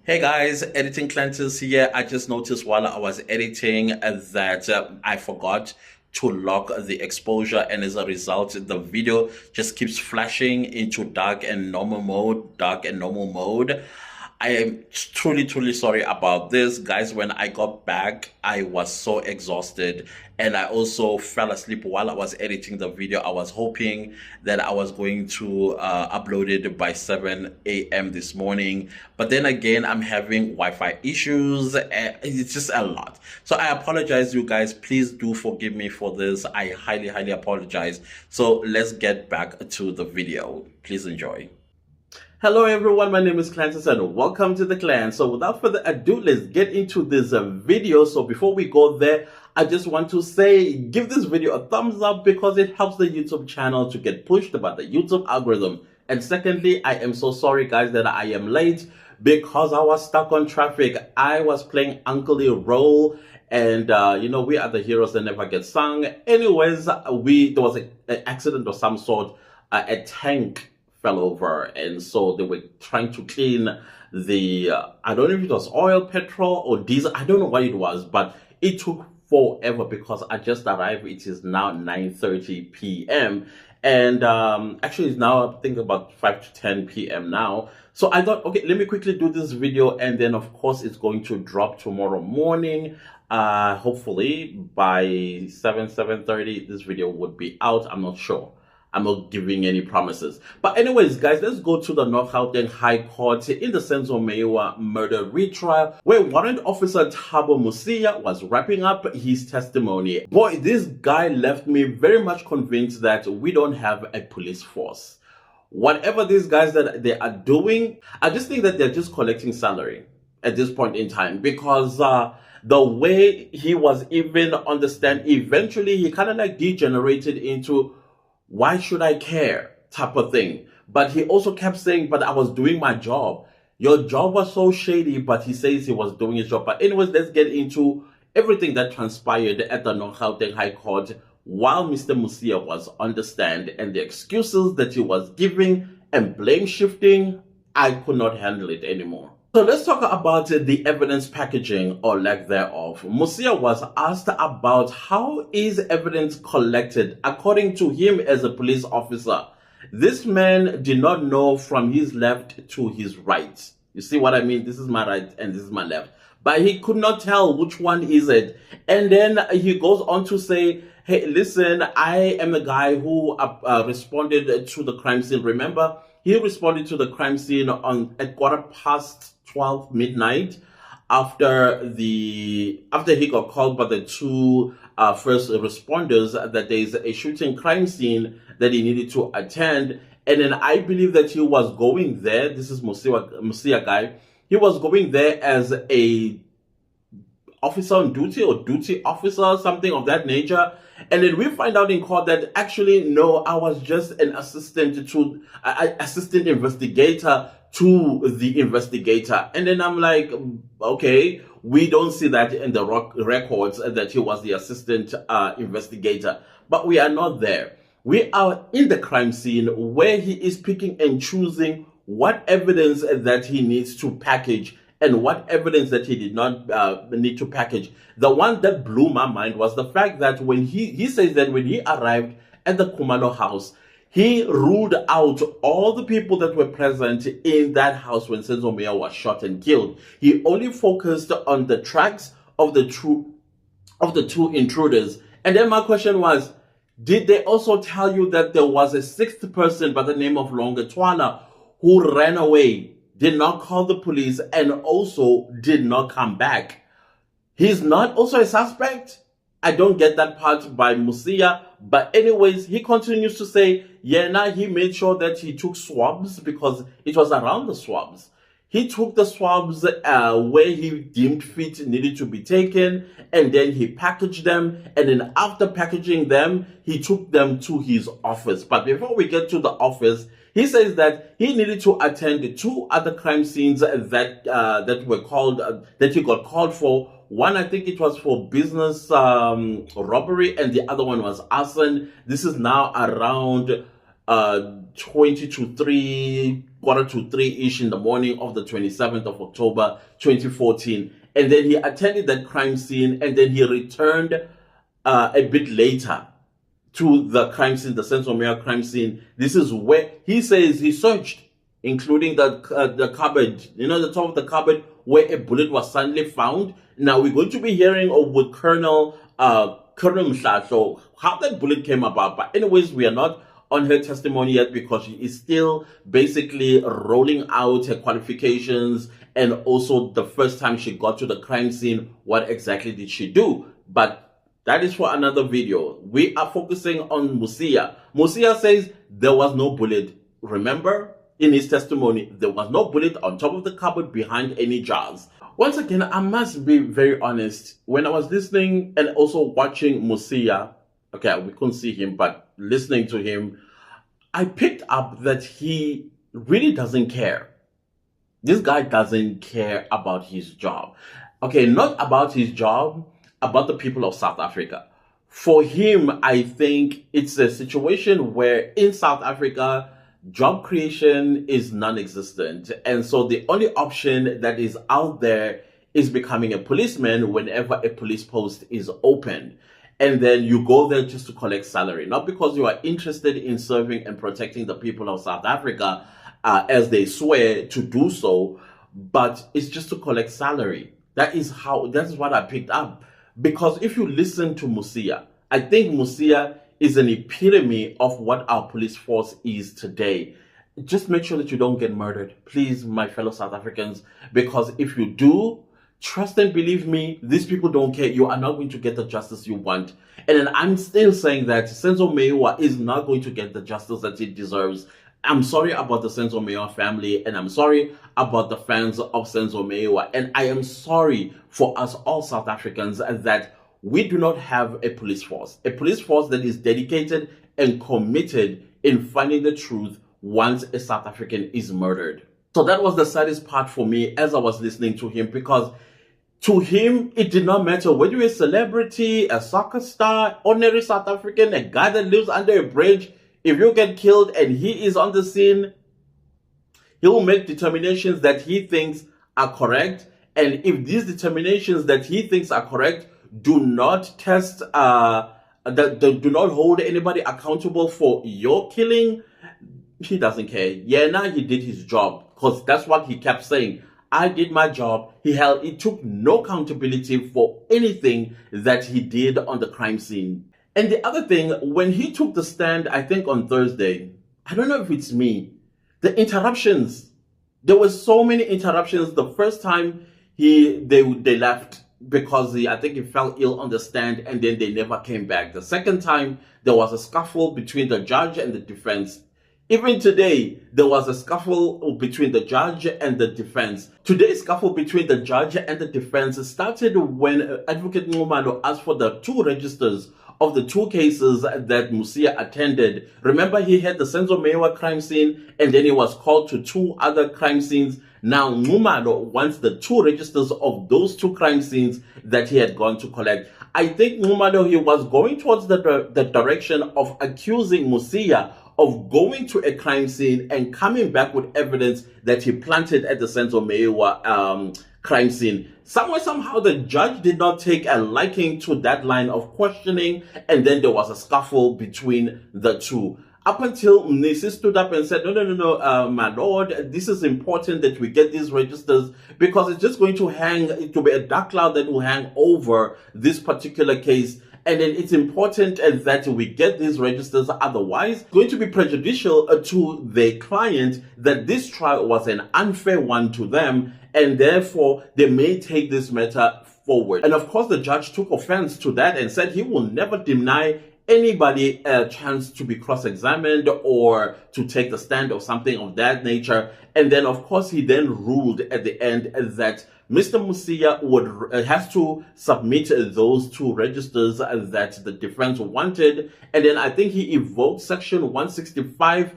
Hey guys, editing Clantis here. I just noticed while I was editing that I forgot to lock the exposure, and as a result, the video just keeps flashing into dark and normal mode, dark and normal mode. I am truly sorry about this, guys. When I got back, I was so exhausted, and I also fell asleep while I was editing the video. I was hoping that I was going to upload it by 7 a.m. this morning, but then again, I'm having Wi-Fi issues, and it's just a lot. So I apologize, you guys. Please do forgive me for this. I highly apologize. So let's get back to the video. Please enjoy. Hello everyone, my name is Clantis and welcome to the clan. So without further ado, let's get into this video. So before we go there, I just want to say, give this video a thumbs up because it helps the YouTube channel to get pushed by the YouTube algorithm. And secondly, I am so sorry guys that I am late because I was stuck on traffic. I was playing Uncle Lee role, and we are the heroes that never get sung. Anyways, there was an accident of some sort. A tank fell over, and so they were trying to clean the I don't know if it was oil, petrol, or diesel. I don't know what it was, but it took forever because I just arrived. It is now 9:30 p.m. and actually it's now I think about 5 to 10 p.m. now. So I thought, okay, let me quickly do this video, and then of course it's going to drop tomorrow morning. Hopefully by 7:30 this video would be out. I'm not sure. I'm not giving any promises. But anyways, guys, let's go to the North Gauteng High Court in the Senzo Meyiwa murder retrial, where Warrant Officer Thabo Mosia was wrapping up his testimony. Boy, this guy left me very much convinced that we don't have a police force. Whatever these guys that they are doing, I just think that they're just collecting salary at this point in time, because the way he was even on the stand, eventually he kind of like degenerated into why should I care type of thing. But he also kept saying, but I was doing my job. Your job was so shady, but he says he was doing his job. But anyways, let's get into everything that transpired at the North Gauteng High Court while Mr. Mosia was on the stand, and the excuses that he was giving and blame shifting. I could not handle it anymore. So let's talk about the evidence packaging or lack thereof. Mosia was asked about how is evidence collected according to him as a police officer. This man did not know from his left to his right. You see what I mean? This is my right and this is my left. But he could not tell which one is it. And then he goes on to say, hey, listen, I am the guy who responded to the crime scene. Remember, he responded to the crime scene at 12:15 midnight after he got called by the two first responders that there is a shooting crime scene that he needed to attend. And then I believe that he was going there. This is Mosia guy. He was going there as a officer on duty or duty officer, something of that nature. And then we find out in court that actually, no, I was just an assistant investigator to the investigator. And then I'm like, okay, we don't see that in the records that he was the assistant investigator. But we are not there. We are in the crime scene where he is picking and choosing what evidence that he needs to package and what evidence that he did not need to package. The one that blew my mind was the fact that when he says that when he arrived at the Kumalo house, he ruled out all the people that were present in that house when Senzo Meyiwa was shot and killed. He only focused on the tracks of the two intruders. And then my question was, did they also tell you that there was a sixth person by the name of Longetwana who ran away, did not call the police, and also did not come back? He's not also a suspect? I don't get that part by Mosia. But anyways, he continues to say, yeah, now he made sure that he took swabs because it was around the swabs. He took the swabs where he deemed fit needed to be taken, and then he packaged them, and then after packaging them, he took them to his office. But before we get to the office, he says that he needed to attend two other crime scenes that were called that he got called for. One, I think it was for business robbery, and the other one was arson. This is now around 20 to 3 2:45-ish in the morning of the 27th of October 2014. And then he attended that crime scene, and then he returned a bit later to the crime scene, the Senzo crime scene. This is where he says he searched, including the cupboard, the top of the cupboard where a bullet was suddenly found. Now we're going to be hearing with Colonel Mhlasho how that bullet came about. But anyways, we are not on her testimony yet because she is still basically rolling out her qualifications, and also the first time she got to the crime scene, what exactly did she do? But that is for another video. We are focusing on Musia. Musia says there was no bullet. Remember, in his testimony, there was no bullet on top of the cupboard behind any jars. Once again, I must be very honest. When I was listening and also watching Musia, okay, we couldn't see him, but listening to him, I picked up that he really doesn't care. This guy doesn't care about his job. Okay, not about his job, about the people of South Africa. For him, I think it's a situation where in South Africa, job creation is non-existent. And so the only option that is out there is becoming a policeman whenever a police post is opened. And then you go there just to collect salary, not because you are interested in serving and protecting the people of South Africa, as they swear to do so, but it's just to collect salary. That is what I picked up. Because if you listen to Musia, I think Musia is an epitome of what our police force is today. Just make sure that you don't get murdered, please, my fellow South Africans, because if you do, trust and believe me, these people don't care. You are not going to get the justice you want. And then I'm still saying that Senzo Meyiwa is not going to get the justice that he deserves. I'm sorry about the Senzo Meyiwa family, and I'm sorry about the fans of Senzo Meyiwa. And I am sorry for us all South Africans that we do not have a police force that is dedicated and committed in finding the truth once a South African is murdered. So that was the saddest part for me as I was listening to him, because to him, it did not matter whether you're a celebrity, a soccer star, ordinary South African, a guy that lives under a bridge. If you get killed and he is on the scene, he will make determinations that he thinks are correct. And if these determinations that he thinks are correct do not test, do not hold anybody accountable for your killing, he doesn't care. Yeah, now he did his job, because that's what he kept saying. I did my job. He took no accountability for anything that he did on the crime scene. And the other thing, when he took the stand, I think on Thursday, I don't know if it's me, the interruptions. There were so many interruptions. The first time they left because I think he fell ill on the stand, and then they never came back. The second time, there was a scuffle between the judge and the defense. Even today, there was a scuffle between the judge and the defense. Today's scuffle between the judge and the defense started when Advocate Nxumalo asked for the two registers of the two cases that Musia attended. Remember, he had the Senzo Meyiwa crime scene, and then he was called to two other crime scenes. Now, Nxumalo wants the two registers of those two crime scenes that he had gone to collect. I think Nxumalo, he was going towards the direction of accusing Musia of going to a crime scene and coming back with evidence that he planted at the Senzo Meyiwa crime scene. Somehow the judge did not take a liking to that line of questioning, and then there was a scuffle between the two. Up until Mnisi stood up and said, no, my lord, this is important that we get these registers, because it's just going to be a dark cloud that will hang over this particular case. And then it's important that we get these registers, otherwise it's going to be prejudicial to the client, that this trial was an unfair one to them, and therefore they may take this matter forward. And of course, the judge took offense to that and said he will never deny anybody a chance to be cross-examined or to take the stand or something of that nature. And then, of course, he then ruled at the end that Mr. Musia has to submit those two registers that the defense wanted. And then I think he evoked Section 165,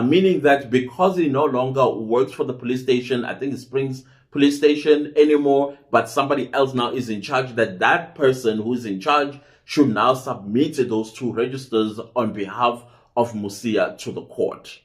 meaning that because he no longer works for the police station, I think it Springs Police Station anymore, but somebody else now is in charge, that person who is in charge should now submit those two registers on behalf of Musia to the court.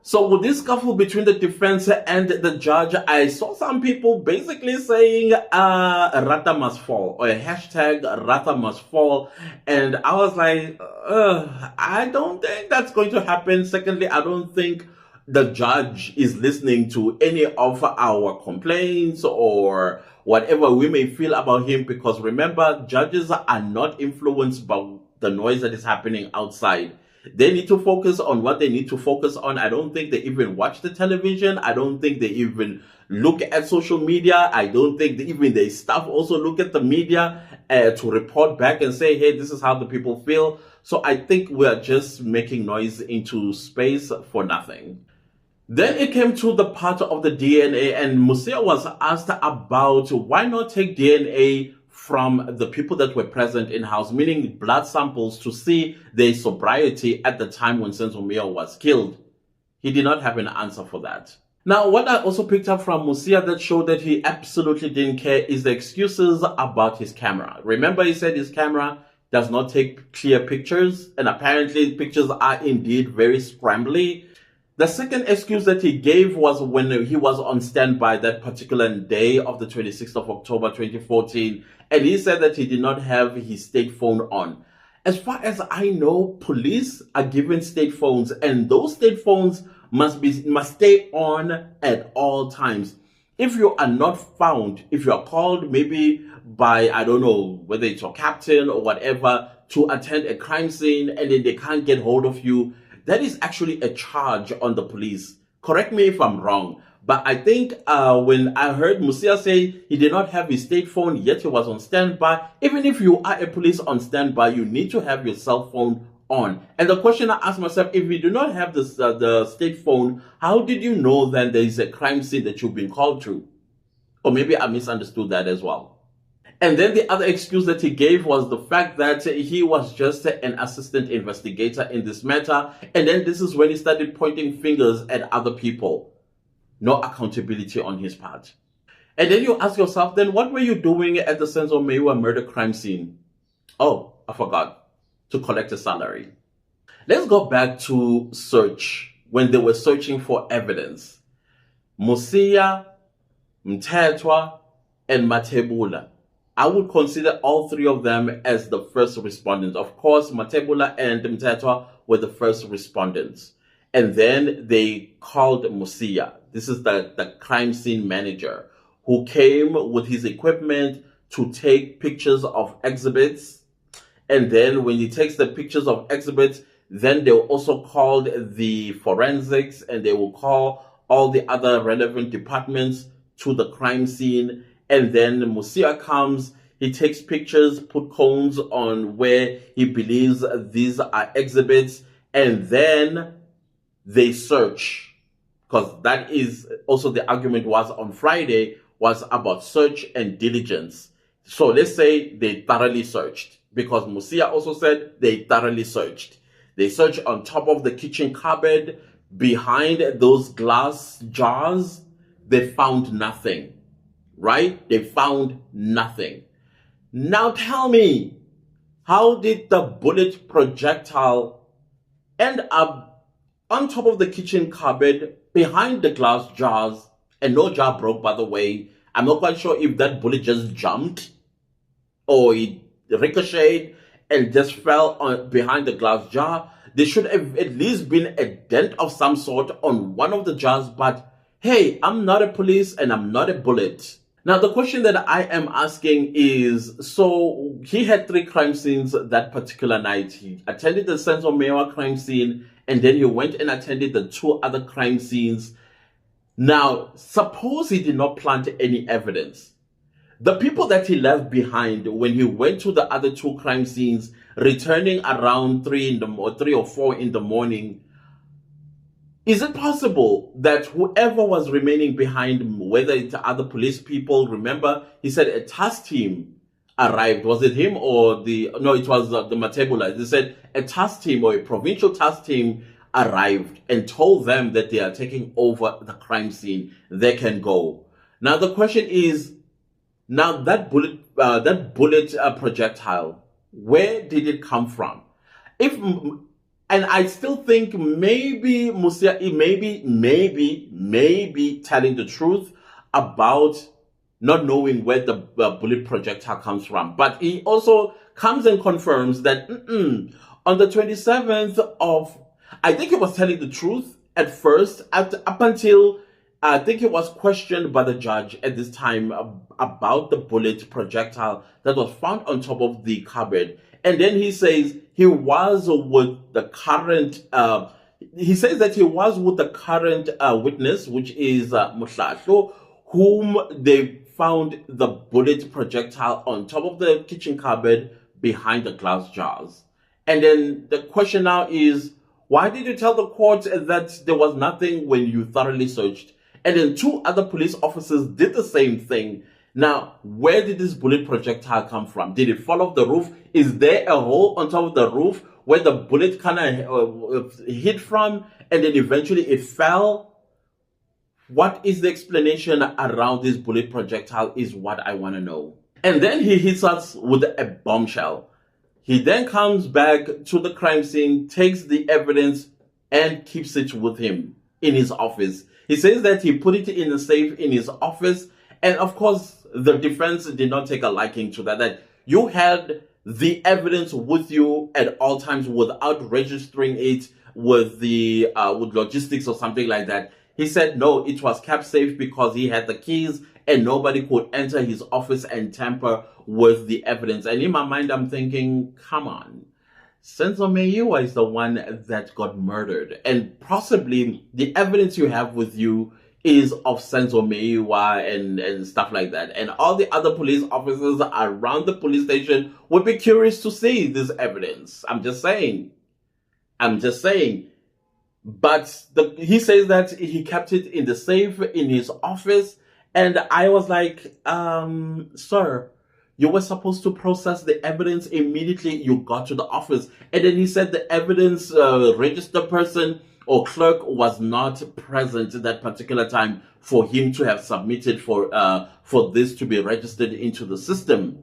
So with this scuffle between the defense and the judge, I saw some people basically saying Rata must fall, or a hashtag Rata must fall. And I was like, I don't think that's going to happen. Secondly, I don't think the judge is listening to any of our complaints or whatever we may feel about him, because remember, judges are not influenced by the noise that is happening outside. They need to focus on what they need to focus on. I don't think they even watch the television. I don't think they even look at social media. I don't think even their staff also look at the media to report back and say, hey, this is how the people feel. So I think we're just making noise into space for nothing. Then it came to the part of the DNA, and Musia was asked about why not take DNA from the people that were present in house, meaning blood samples, to see their sobriety at the time when Senzo Meyiwa was killed. He did not have an answer for that. Now, what I also picked up from Musia that showed that he absolutely didn't care is the excuses about his camera. Remember, he said his camera does not take clear pictures, and apparently pictures are indeed very scrambly. The second excuse that he gave was when he was on standby that particular day of the 26th of October 2014, and he said that he did not have his state phone on. As far as I know, police are given state phones, and those state phones must stay on at all times. If you are not found, if you are called maybe by, I don't know, whether it's your captain or whatever, to attend a crime scene, and then they can't get hold of you, that is actually a charge on the police. Correct me if I'm wrong, but I think when I heard Musia say he did not have his state phone, yet he was on standby, even if you are a police on standby, you need to have your cell phone on. And the question I asked myself, if you do not have this, the state phone, how did you know then there is a crime scene that you've been called to? Or maybe I misunderstood that as well. And then the other excuse that he gave was the fact that he was just an assistant investigator in this matter. And then this is when he started pointing fingers at other people. No accountability on his part. And then you ask yourself, then what were you doing at the Senzo Meyiwa murder crime scene? Oh, I forgot. To collect a salary. Let's go back to search. When they were searching for evidence. Musia, Mthethwa, and Mathebula. I would consider all three of them as the first respondents. Of course, Mathebula and Mthethwa were the first respondents. And then they called Musia. This is the crime scene manager who came with his equipment to take pictures of exhibits. And then when he takes the pictures of exhibits, then they will also call the forensics, and they will call all the other relevant departments to the crime scene. And then Musia comes, he takes pictures, put cones on where he believes these are exhibits, and then they search. Because that is also the argument was on Friday, was about search and diligence. So let's say they thoroughly searched, because Musia also said they thoroughly searched. They searched on top of the kitchen cupboard, behind those glass jars. They found nothing. Right? They found nothing. Now tell me, how did the bullet projectile end up on top of the kitchen cupboard, behind the glass jars, and no jar broke, by the way? I'm not quite sure if that bullet just jumped or it ricocheted and just fell on behind the glass jar. There should have at least been a dent of some sort on one of the jars, but hey, I'm not a police and I'm not a bullet. Now, the question that I am asking is, so he had 3 crime scenes that particular night. He attended the Senzo Meyiwa crime scene, and then he went and attended the 2 other crime scenes. Now, suppose he did not plant any evidence. The people that he left behind when he went to the other 2 crime scenes, returning around 3 or 4 in the morning, is it possible that whoever was remaining behind, whether it's other police people, remember, he said a task team arrived. Was it him or no, it was the Mathebula. They said a task team or a provincial task team arrived and told them that they are taking over the crime scene. They can go. Now, the question is, now that bullet projectile, where did it come from? If And I still think maybe Musia maybe telling the truth about not knowing where the bullet projectile comes from. But he also comes and confirms that on the 27th of, I think he was telling the truth at first, up until I think he was questioned by the judge at this time about the bullet projectile that was found on top of the cupboard. And then he says he was with the current, he says that he was with the current witness, which is Muhlahlo, whom they found the bullet projectile on top of the kitchen cupboard behind the glass jars. And then the question now is, why did you tell the court that there was nothing when you thoroughly searched? And then 2 other police officers did the same thing. Now, where did this bullet projectile come from? Did it fall off the roof? Is there a hole on top of the roof where the bullet kind of hit from and then eventually it fell? What is the explanation around this bullet projectile is what I want to know. And then he hits us with a bombshell. He then comes back to the crime scene, takes the evidence, and keeps it with him in his office. He says that he put it in a safe in his office. And of course, the defense did not take a liking to that you had the evidence with you at all times without registering it with the with logistics or something like that. He said, no, it was kept safe because he had the keys and nobody could enter his office and tamper with the evidence. And in my mind, I'm thinking, come on. Senzo Meyiwa is the one that got murdered. And possibly the evidence you have with you is of Senzo Meyiwa and stuff like that. And all the other police officers around the police station would be curious to see this evidence. I'm just saying. But he says that he kept it in the safe in his office. And I was like, sir, you were supposed to process the evidence immediately you got to the office. And then he said the evidence register person or clerk was not present at that particular time for him to have submitted for this to be registered into the system.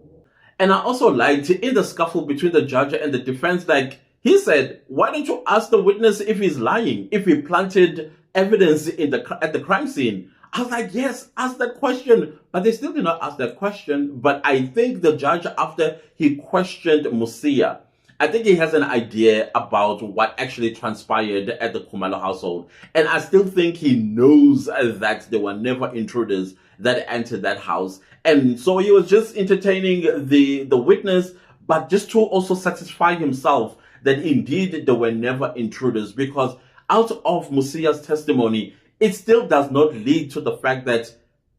And I also liked in the scuffle between the judge and the defense, like he said, why don't you ask the witness if he's lying, if he planted evidence at the crime scene? I was like, yes, ask that question. But they still did not ask that question. But I think the judge, after he questioned Musia, I think he has an idea about what actually transpired at the Khumalo household. And I still think he knows that there were never intruders that entered that house. And so he was just entertaining the witness, but just to also satisfy himself that indeed there were never intruders. Because out of Musia's testimony, it still does not lead to the fact that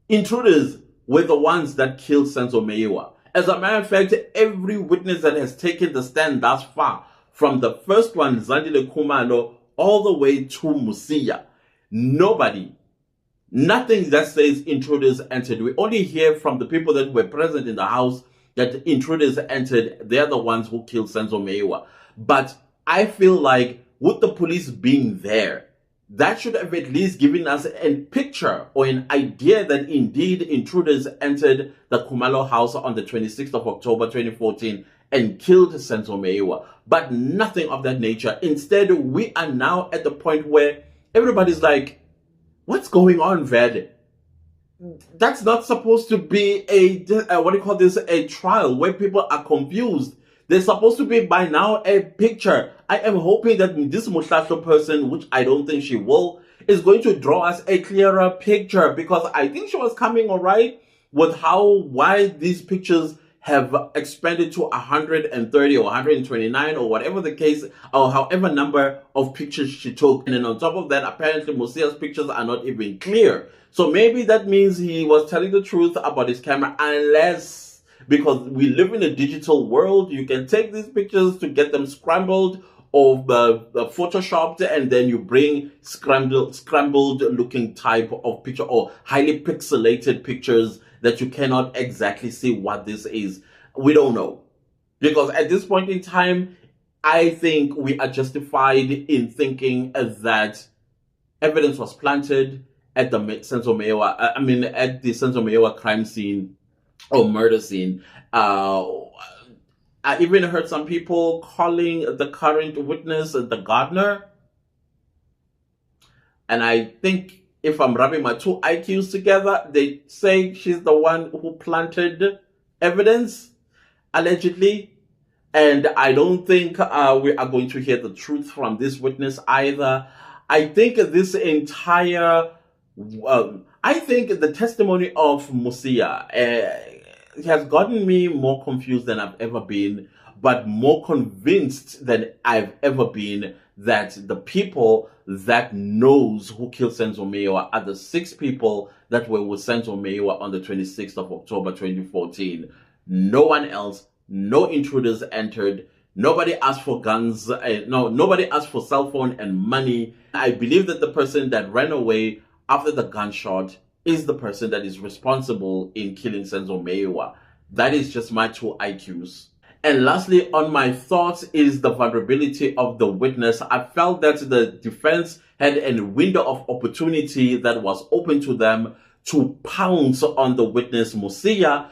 intruders were the ones that killed Senzo Meyiwa. As a matter of fact, every witness that has taken the stand thus far, from the first one, Zandile Khumalo, all the way to Musia, nothing that says intruders entered. We only hear from the people that were present in the house that intruders entered. They're the ones who killed Senzo Meyiwa. But I feel like with the police being there, that should have at least given us a picture or an idea that indeed intruders entered the Khumalo house on the 26th of October 2014 and killed Senzo Meyiwa. But nothing of that nature. Instead, we are now at the point where everybody's like, what's going on, Ved? That's not supposed to be a trial where people are confused. There's supposed to be by now a picture. I am hoping that this Muhlahlo person, which I don't think she will, is going to draw us a clearer picture, because I think she was coming all right with why these pictures have expanded to 130 or 129 or whatever the case, or however number of pictures she took. And then on top of that, apparently Musia's pictures are not even clear. So maybe that means he was telling the truth about his camera, unless, because we live in a digital world, you can take these pictures to get them scrambled or photoshopped, and then you bring scrambled looking type of picture or highly pixelated pictures that you cannot exactly see what this is. We don't know. Because at this point in time, I think we are justified in thinking that evidence was planted at the Senzo Meyiwa crime scene or murder scene. I even heard some people calling the current witness the gardener. And I think if I'm rubbing my two IQs together, they say she's the one who planted evidence, allegedly. And I don't think we are going to hear the truth from this witness either. I think this entire, I think the testimony of Musia has gotten me more confused than I've ever been, but more convinced than I've ever been that the people that knows who killed Senzo Meyiwa are the 6 people that were with Senzo Meyiwa on the 26th of October 2014. No one else. No intruders entered. Nobody asked for guns. Nobody asked for cell phone and money. I believe that the person that ran away after the gunshot is the person that is responsible in killing Senzo Meyiwa. That is just my 2 IQs. And lastly, on my thoughts is the vulnerability of the witness. I felt that the defense had a window of opportunity that was open to them to pounce on the witness Musia,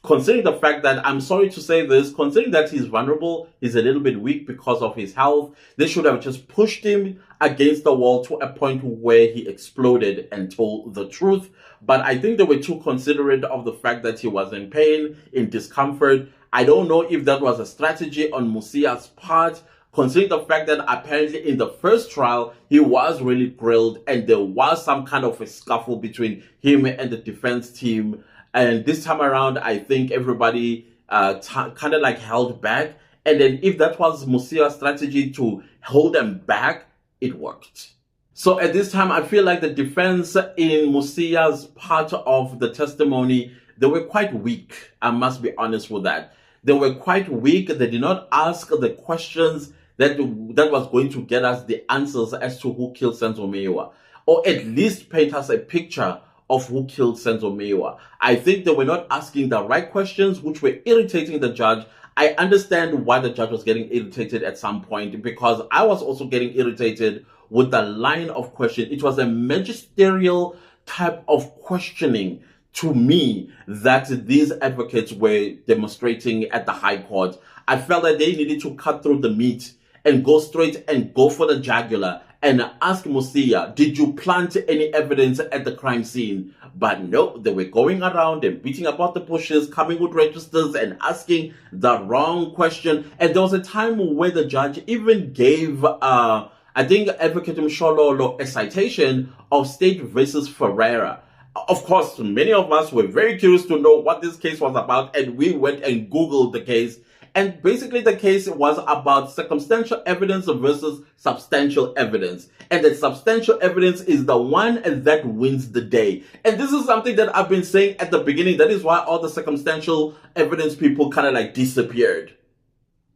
considering the fact that, I'm sorry to say this, considering that he's vulnerable, he's a little bit weak because of his health, they should have just pushed him against the wall to a point where he exploded and told the truth. But I think they were too considerate of the fact that he was in pain, in discomfort. I don't know if that was a strategy on Musia's part, considering the fact that apparently in the first trial, he was really grilled and there was some kind of a scuffle between him and the defense team. And this time around, I think everybody kind of like held back. And then if that was Musia's strategy to hold them back, it worked. So at this time, I feel like the defense in Musia's part of the testimony, they were quite weak. I must be honest with that. They were quite weak. They did not ask the questions that was going to get us the answers as to who killed Senzo Meyiwa, or at least paint us a picture of who killed Senzo Meyiwa. I think they were not asking the right questions, which were irritating the judge. I understand why the judge was getting irritated at some point, because I was also getting irritated with the line of question. It was a magisterial type of questioning to me that these advocates were demonstrating at the High Court. I felt that they needed to cut through the meat and go straight and go for the jugular and ask Musia, did you plant any evidence at the crime scene? But no, they were going around and beating about the bushes, coming with registers and asking the wrong question. And there was a time where the judge even gave, I think, Advocate Mshololo a citation of State versus Ferreira. Of course, many of us were very curious to know what this case was about, and we went and Googled the case. And basically the case was about circumstantial evidence versus substantial evidence. And that substantial evidence is the one that wins the day. And this is something that I've been saying at the beginning. That is why all the circumstantial evidence people kind of like disappeared.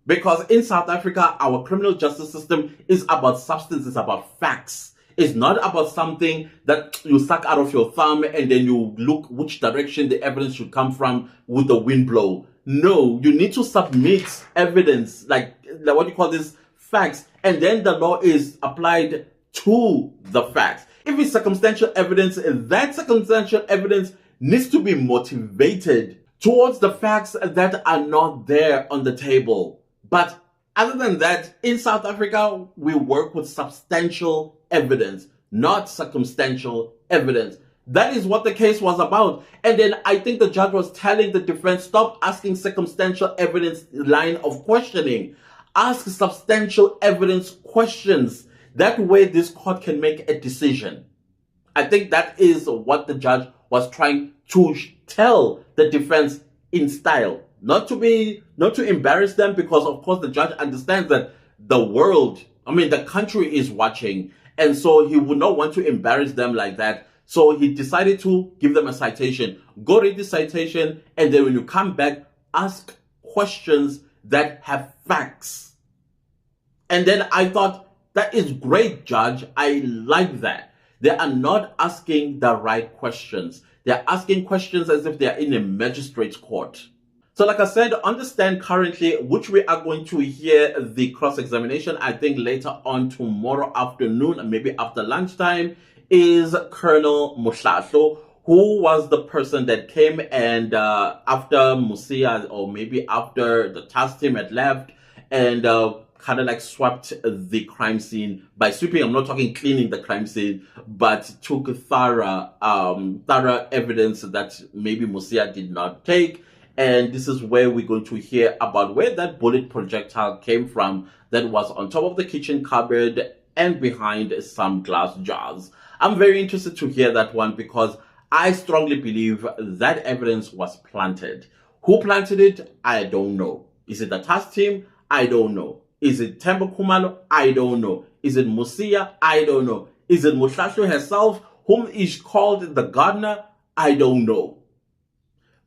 Because in South Africa, our criminal justice system is about substance, it's about facts. It's not about something that you suck out of your thumb and then you look which direction the evidence should come from with the wind blow. No, you need to submit evidence, like what you call this, facts, and then the law is applied to the facts. If it's circumstantial evidence, that circumstantial evidence needs to be motivated towards the facts that are not there on the table. But other than that, in South Africa, we work with substantial evidence, not circumstantial evidence. That is what the case was about. And then I think the judge was telling the defense, stop asking circumstantial evidence line of questioning. Ask substantial evidence questions. That way this court can make a decision. I think that is what the judge was trying to tell the defense in style. Not to embarrass them, because of course the judge understands that the country is watching. And so he would not want to embarrass them like that. So he decided to give them a citation. Go read the citation, and then when you come back, ask questions that have facts. And then I thought, that is great, Judge. I like that. They are not asking the right questions. They're asking questions as if they are in a magistrate's court. So like I said, understand currently, which we are going to hear the cross-examination, I think later on tomorrow afternoon, and maybe after lunchtime, is Colonel Mohlahlo, Who was the person that came and after Musia, or maybe after the task team had left, and kind of like swept the crime scene by sweeping? I'm not talking cleaning the crime scene, but took thorough evidence that maybe Musia did not take. And this is where we're going to hear about where that bullet projectile came from that was on top of the kitchen cupboard and behind some glass jars. I'm very interested to hear that one, because I strongly believe that evidence was planted. Who planted it? I don't know. Is it the task team? I don't know. Is it Temba Kumalo? I don't know. Is it Musia? I don't know. Is it Mushashu herself, whom is called the gardener? I don't know.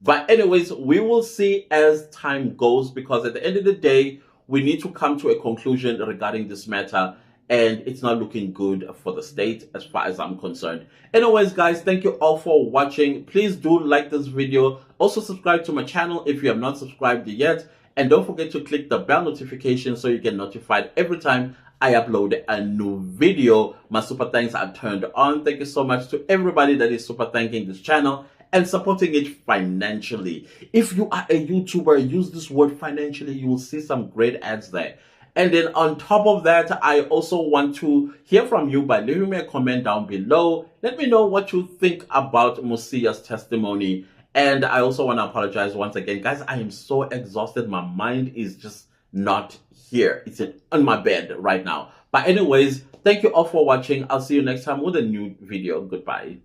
But anyways, we will see as time goes, because at the end of the day, we need to come to a conclusion regarding this matter, and it's not looking good for the state as far as I'm concerned. Anyways, guys, thank you all for watching. Please do like this video. Also subscribe to my channel if you have not subscribed yet. And don't forget to click the bell notification so you get notified every time I upload a new video. My super thanks are turned on. Thank you so much to everybody that is super thanking this channel and supporting it financially. If you are a YouTuber, use this word financially. You will see some great ads there. And then on top of that, I also want to hear from you by leaving me a comment down below. Let me know what you think about Musia's testimony. And I also want to apologize once again. Guys, I am so exhausted. My mind is just not here. It's on my bed right now. But anyways, thank you all for watching. I'll see you next time with a new video. Goodbye.